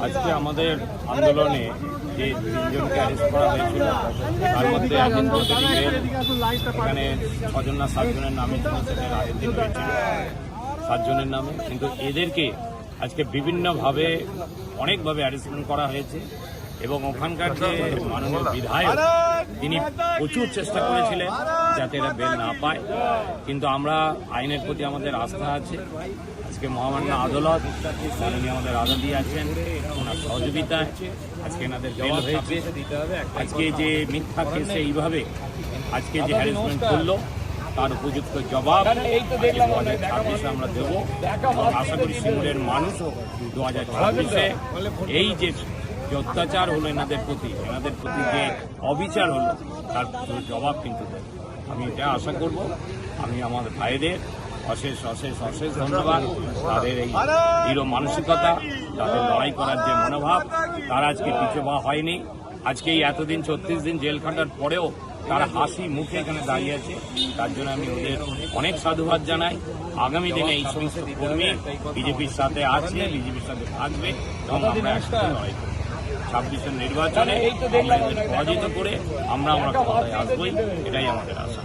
আজকে আমাদের আন্দোলনে যে তিনজনকে অ্যারেস্ট করা হয়েছিল তার মধ্যে একজন এখানে 6জন না 7জনের নামে আগের দিন হয়েছিল 7জনের নামে, কিন্তু এদেরকে আজকে বিভিন্নভাবে অনেকভাবে অ্যারেস্টমেন্ট করা হয়েছে এবং ওখানকার যে মাননীয় বিধায়ক তিনি প্রচুর চেষ্টা করেছিলেন যাতে এরা বেল না পায়, কিন্তু আমরা আইনের প্রতি আমাদের আস্থা আছে। আজকে মহামান্য আদালত মাননীয় আমাদের আদালতি আছেন, ওনার সহযোগিতায় আজকে এনাদের বেল হয়েছে। আজকে যে মিথ্যা কেসে এইভাবে আজকে যে হ্যারাসমেন্ট করলো তার উপযুক্ত জবাব 2026 আমরা দেব এবং আশা করি সিঙ্গুরের মানুষও 2026-এ এই যে অত্যাচার হলো এনাদের প্রতি যে অবিচার হলো তার জবাব কিন্তু দেবে। আমি এটা আশা করব। আমি আমার ভাইদের অশেষ অশেষ অশেষ ধন্যবাদ। তাদের এই দৃঢ় মানসিকতা, তাদের লড়াই করার যে মনোভাব, তারা আজকে পিছু পা হয়নি। আজকে এই এতদিন 36 দিন জেল খাটার পরেও তারা হাসি মুখে এখানে দাঁড়িয়ে আছে, তার জন্য আমি ওদের অনেক সাধুবাদ জানাই। আগামী দিনে এই সমস্ত কর্মী বিজেপির সাথে আছে, বিজেপির সাথে থাকবে এবং আমরা একসাথে লড়াই করব। 26-এর নির্বাচনে পরাজিত করে আমরা ক্ষমতায় আসবই, এটাই আমাদের আশা।